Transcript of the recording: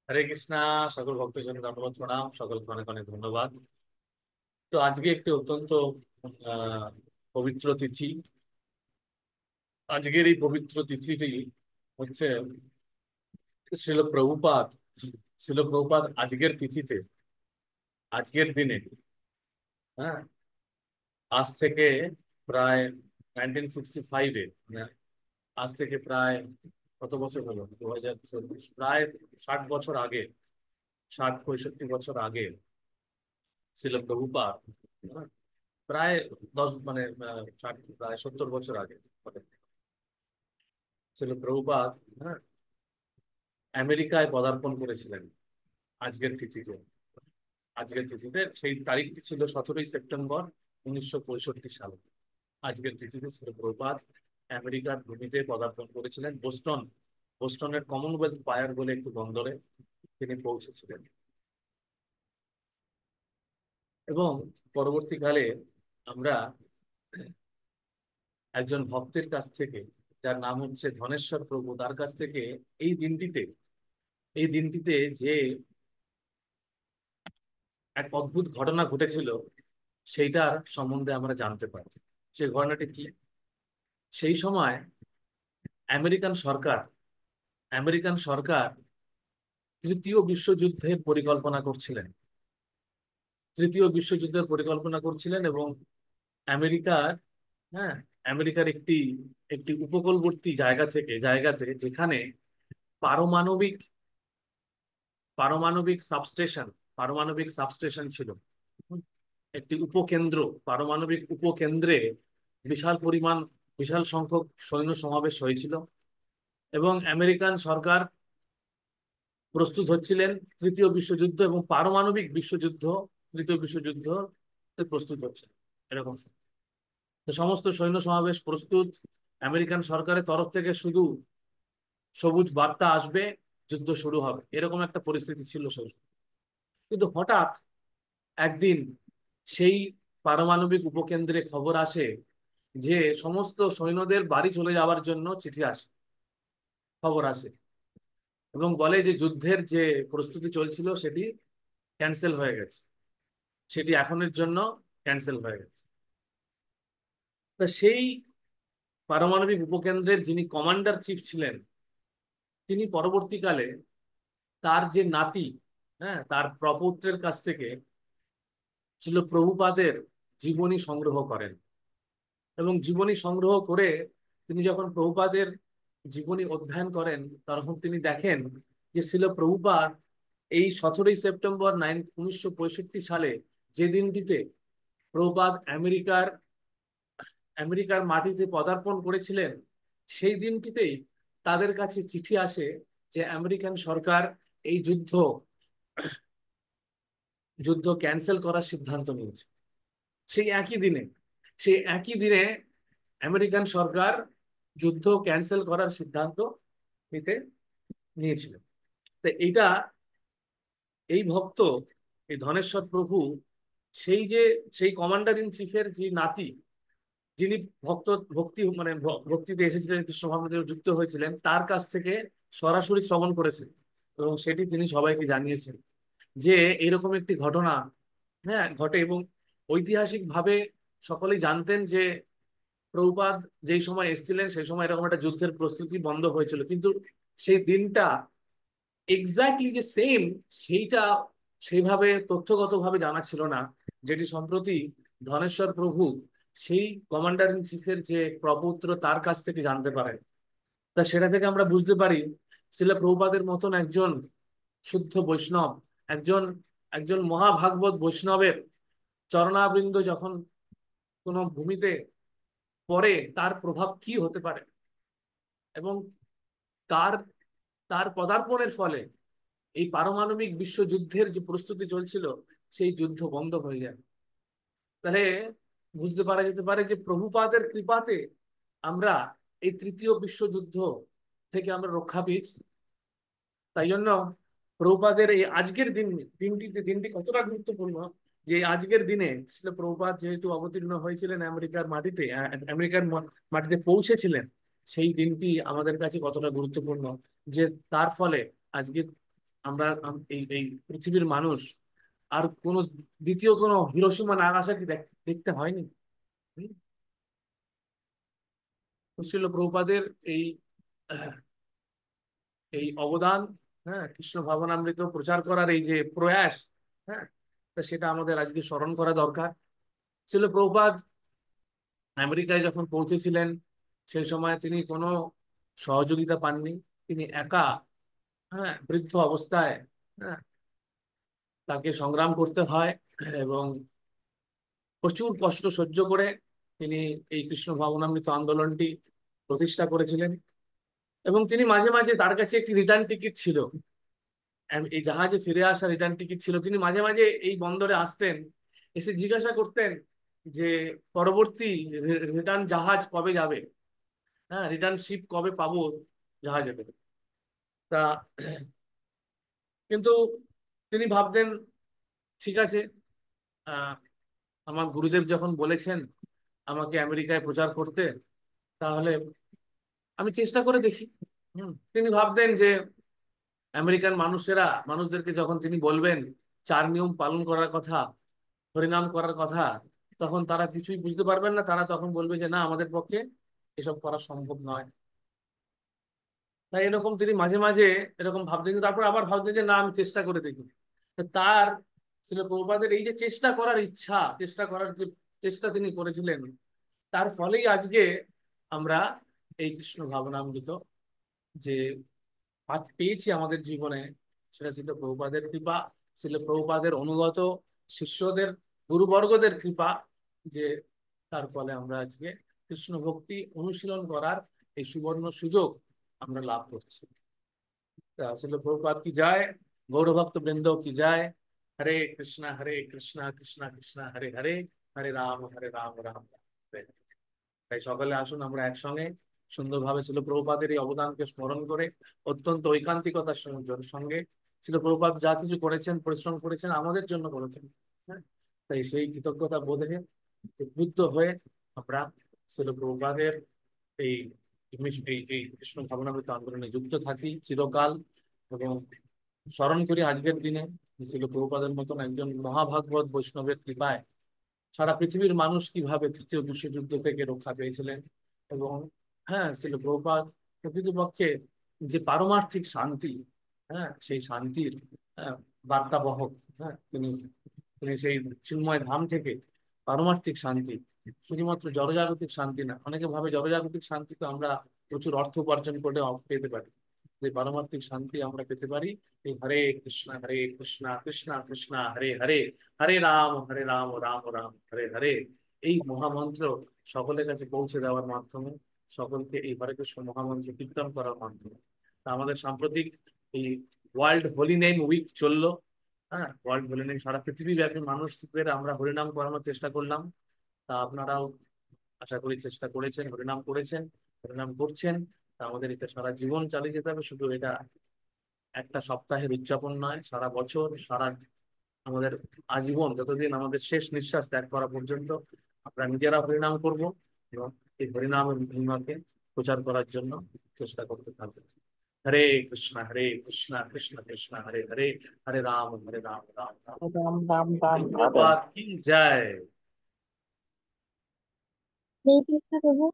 হরে কৃষ্ণা। সকল ভক্তজন ধন্যবাদ, প্রণাম, সকলকে অনেক অনেক ধন্যবাদ। তো আজকে একটি অত্যন্ত আহ পবিত্র তিথি। আজকের এই পবিত্র তিথিটি হচ্ছে শিল প্রভুপাদ। শিল প্রভুপাদ আজকের তিথিতে, আজকের দিনে, হ্যাঁ, আজ থেকে প্রায় 1965-এ, মানে আজ থেকে প্রায় কত বছর হলো, 2024, প্রায় 60 বছর আগে, 60-65 বছর আগে শিল প্রভুপাদ, হ্যাঁ, প্রায় 10 মানে প্রায় 70 বছর আগে হবে। ছিল প্রভুপাদ, হ্যাঁ, আমেরিকায় পদার্পণ করেছিলেন আজকের তিথিতে। আজকের তিথিতে সেই তারিখটি ছিল 17ই সেপ্টেম্বর 1965 সালে। আজকের তিথিতে ছিল প্রভুপাদ আমেরিকার ভূমিতে পদার্পণ করেছিলেন। বোস্টনের কমনওয়েলথ বায়ার বলে একটি বন্দরে তিনি পৌঁছেছিলেন। এবং পরবর্তীকালে আমরা একজন ভক্তের কাছ থেকে, যার নাম হচ্ছে ধনেশ্বর প্রভু, তার কাছ থেকে এই দিনটিতে এই দিনটিতে যে এক অদ্ভুত ঘটনা ঘটেছিল সেইটার সম্বন্ধে আমরা জানতে পারি। সেই ঘটনাটি কি? সেই সময় আমেরিকান সরকার আমেরিকান সরকার তৃতীয় বিশ্বযুদ্ধের পরিকল্পনা করছিলেন। তৃতীয় বিশ্বযুদ্ধের পরিকল্পনা করছিলেন এবং আমেরিকার, হ্যাঁ, আমেরিকার একটি একটি উপকূলবর্তী জায়গাতে যেখানে পারমাণবিক পারমাণবিক সাবস্টেশন পারমাণবিক সাবস্টেশন ছিল। হুম, একটি উপকেন্দ্র, পারমাণবিক উপকেন্দ্রে বিশাল পরিমাণ, বিশাল সংখ্যক সৈন্য সমাবেশ হয়েছিল। এবং আমেরিকান সরকার প্রস্তুত হচ্ছিলেন তৃতীয় বিশ্বযুদ্ধ এবং পারমাণবিক বিশ্বযুদ্ধ, তৃতীয় বিশ্বযুদ্ধ প্রস্তুত হচ্ছে এরকম সময়। তো সমস্ত সৈন্য সমাবেশ প্রস্তুত, আমেরিকান সরকারের তরফ থেকে শুধু সবুজ বার্তা আসবে, যুদ্ধ শুরু হবে, এরকম একটা পরিস্থিতি ছিল সেই সময়। কিন্তু হঠাৎ একদিন সেই পারমাণবিক উপকেন্দ্রে খবর আসে যে সমস্ত সৈন্যদের বাড়ি চলে যাওয়ার জন্য চিঠি আসে, খবর আসে, এবং বলে যে যুদ্ধের যে প্রস্তুতি চলছিল সেটি ক্যান্সেল হয়ে গেছে, সেটি এখনের জন্য ক্যান্সেল হয়ে গেছে। তা সেই পারমাণবিক উপকেন্দ্রের যিনি কমান্ডার চিফ ছিলেন, তিনি পরবর্তীকালে তার যে নাতি, হ্যাঁ, তার প্রপৌত্রের কাছ থেকে ছিল প্রভুপাদের জীবনী সংগ্রহ করেন। এবং জীবনী সংগ্রহ করে তিনি যখন প্রভুপাদের জীবনী অধ্যয়ন করেন, তখন তিনি দেখেন যে ছিল প্রভুপাদ এই 17ই সেপ্টেম্বর 1965 সালে, যে দিনটিতে প্রভুপাদ আমেরিকার মাটিতে পদার্পণ করেছিলেন, সেই দিনটিতেই তাদের কাছে চিঠি আসে যে আমেরিকান সরকার এই যুদ্ধ ক্যান্সেল করার সিদ্ধান্ত নিয়েছে। সেই একই দিনে সেই একই দিনে আমেরিকান সরকার যুদ্ধ ক্যান্সেল করার সিদ্ধান্ত নিতে নিয়েছিলেন। তো এইটা, এই ভক্ত, এই ধনেশ্বর প্রভু, সেই যে সেই কমান্ডার ইন চিফের যে নাতি, যিনি ভক্তিতে এসেছিলেন, কৃষ্ণ ভাবনাতে যুক্ত হয়েছিলেন, তার কাছ থেকে সরাসরি শ্রবণ করেছেন এবং সেটি তিনি সবাইকে জানিয়েছেন যে এরকম একটি ঘটনা, হ্যাঁ, ঘটে। এবং ঐতিহাসিক ভাবে সকলেই জানতেন যে প্রভুপাদ যেই সময় এসেছিলেন সেই সময় এরকম একটা যুদ্ধের প্রস্তুতি বন্ধ হয়েছিল, কিন্তু সেই দিনটা এক্স্যাক্টলি যে সেম, সেইটা সেইভাবে তথ্যগতভাবে জানা ছিল না, যেটি সম্প্রতি ধনেশ্বর প্রভু সেই কমান্ডার ইন চিফের যে প্রপৌত্র তার কাছ থেকে জানতে পারেন। তা সেটা থেকে আমরা বুঝতে পারি শিলা প্রভুপাদের মতন একজন শুদ্ধ বৈষ্ণব, একজন একজন মহাভাগবত বৈষ্ণবের চরণাবৃন্দ যখন কোনো ভূমিতে পড়ে, তার প্রভাব কি হতে পারে। এবং তার তার পদার্পণের ফলে এই পারমাণবিক বিশ্বযুদ্ধের যে প্রস্তুতি চলছিল, সেই যুদ্ধ বন্ধ হয়ে যায়। তাহলে বুঝতে পারা যেতে পারে যে প্রভুপাদের কৃপাতে আমরা এই তৃতীয় বিশ্বযুদ্ধ থেকে আমরা রক্ষা পেয়েছি। তাই জন্য প্রভুপাদের এই আজকের দিনটি কতটা গুরুত্বপূর্ণ, যে আজকের দিনে ছিল প্রভুপাদ যেহেতু অবতীর্ণ হয়েছিলেন আমেরিকার মাটিতে, মাটিতে পৌঁছেছিলেন, সেই দিনটি আমাদের কাছে কতটা গুরুত্বপূর্ণ, যে তার ফলে আজকে আমরা এই এই পৃথিবীর মানুষ আর কোনো দ্বিতীয় কোনো হিরোশিমা নাগাসাকি দেখতে হয়নি। হুম? তো ছিল প্রভুপাদের এই এই অবদান, হ্যাঁ, কৃষ্ণ ভাবনামৃত প্রচার করার এই যে প্রয়াস, হ্যাঁ, তা সেটা আমাদের আজকে স্মরণ করা দরকার। ছিল প্রভুপাদ আমেরিকায় যখন পৌঁছেছিলেন সেই সময় তিনি কোনো সহযোগিতা পাননি। তিনি একা, হ্যাঁ, বৃদ্ধ অবস্থায়, হ্যাঁ, তাকে সংগ্রাম করতে হয় এবং প্রচুর কষ্ট সহ্য করে তিনি এই কৃষ্ণ ভাবনামৃত আন্দোলনটি প্রতিষ্ঠা করেছিলেন। এবং তিনি মাঝে মাঝে, তার কাছে একটি রিটার্ন টিকিট ছিল, এই জাহাজে ফিরে আসা রিটার্ন টিকিট ছিল। তিনি মাঝে মাঝে এই বন্দরে আসতেন, এসে জিজ্ঞাসা করতেন যে পরবর্তী রিটার্ন জাহাজ কবে যাবে, হ্যাঁ, রিটার্ন শিপ কবে পাবো জাহাজে করে। তা কিন্তু তিনি ভাবতেন, ঠিক আছে, আহ, আমার গুরুদেব যখন বলেছেন আমাকে আমেরিকায় প্রচার করতে, তাহলে আমি চেষ্টা করে দেখি। তিনি ভাবতেন যে আমেরিকান মানুষদেরকে যখন তিনি বলবেন 4 নিয়ম পালন করার কথা, হরিনাম করার কথা, তখন তারা কিছুই বুঝতে পারবেন না। তারা তখন বলবে যে না, আমাদের পক্ষে এসব করা সম্ভব নয়। তাই এরকম তিনি মাঝে মাঝে এরকম ভাবতেন, কিন্তু তারপর আবার ভাবতেন যে না, আমি চেষ্টা করে দেখি। তো তার ছিল প্রভুপাদের এই যে চেষ্টা করার ইচ্ছা, চেষ্টা করার যে চেষ্টা তিনি করেছিলেন, তার ফলেই আজকে আমরা এই কৃষ্ণ ভাবনামৃত যে পাঠ পেয়েছি আমাদের জীবনে, সেটা ছিল প্রভুপাদের কৃপা, ছিল প্রভুপাদের অনুগত শিষ্যদের, গুরুবর্গদের কৃপা, যে তার ফলে আমরা আজকে কৃষ্ণ ভক্তি অনুশীলন করার এই সুবর্ণ সুযোগ আমরা লাভ করছি। তা ছিল প্রভুপাদ কি যায়, গৌরভক্ত বৃন্দ কি যায়। হরে কৃষ্ণ কৃষ্ণ কৃষ্ণ হরে হরে, হরে রাম রাম রাম রাম হরে হরে। তাই সকালে আসুন আমরা একসঙ্গে সুন্দরভাবে ছিল প্রভুপাদের এই অবদানকে স্মরণ করে অত্যন্ত ঐকান্তিকতার সঙ্গে ছিল প্রভুপাদ যা কিছু করেছেন, পরিশ্রম করেছেন, আমাদের জন্য করেছেন, হ্যাঁ, তাই সেই কৃতজ্ঞতা বোধে উদ্বুদ্ধ হয়ে আমরা ছিল প্রভুপাদের এই এই কৃষ্ণ ভাবনামৃত আন্দোলনে যুক্ত থাকি চিরকাল। এবং স্মরণ করি আজকের দিনে ছিল প্রভুপাদের মতন একজন মহাভাগবত বৈষ্ণবের কৃপায় সারা পৃথিবীর মানুষ কিভাবে তৃতীয় বিশ্বযুদ্ধ থেকে রক্ষা পেয়েছিলেন। এবং হ্যাঁ, ছিল প্রভুপাদ প্রকৃতপক্ষে যে পারমার্থিক শান্তি, হ্যাঁ, সেই শান্তির, হ্যাঁ, বার্তাবহক। হ্যাঁ, তিনি তিনি সেই চিন্ময় ধাম থেকে পারমার্থিক শান্তি, শুধুমাত্র জড়জাগতিক শান্তি না। অনেকে ভাবে জড়জাগতিক শান্তি তো আমরা প্রচুর অর্থ উপার্জন করে পেতে পারি, যে পারমার্থিক শান্তি আমরা পেতে পারি এই হরে কৃষ্ণ কৃষ্ণ কৃষ্ণ হরে হরে, হরে রাম রাম রাম হরে হরে, এই মহামন্ত্র সকলের কাছে পৌঁছে দেওয়ার মাধ্যমে, সকলকে এই হরে কৃষ্ণ মহামন্ত্র কীর্তন করার মাধ্যমে। তা আমাদের সাম্প্রতিক এই ওয়ার্ল্ড হোলি নেম উইক চললো, হ্যাঁ, ওয়ার্ল্ড হোলি নেম, সারা পৃথিবী ব্যাপী মানুষদের আমরা হরিনাম করানোর চেষ্টা করলাম। তা আপনারাও আশা করি চেষ্টা করেছেন, হরিনাম করেছেন, হরিনাম করছেন। তা আমাদের এটা সারা জীবন চালিয়ে যেতে হবে, শুধু এটা একটা সপ্তাহের উদযাপন নয়, সারা বছর, সারা আমাদের আজীবন, যতদিন আমাদের শেষ নিঃশ্বাস ত্যাগ করা পর্যন্ত আমরা নিজেরা হরিনাম করব এবং এই হরিনামের মহিমাকে প্রচার করার জন্য চেষ্টা করতে থাকবো। হরে কৃষ্ণ কৃষ্ণ কৃষ্ণ হরে হরে, হরে রাম রাম রাম। রাম রাম রাম হরে। প্রভাত কি জয়। হরে কৃষ্ণ প্রভু।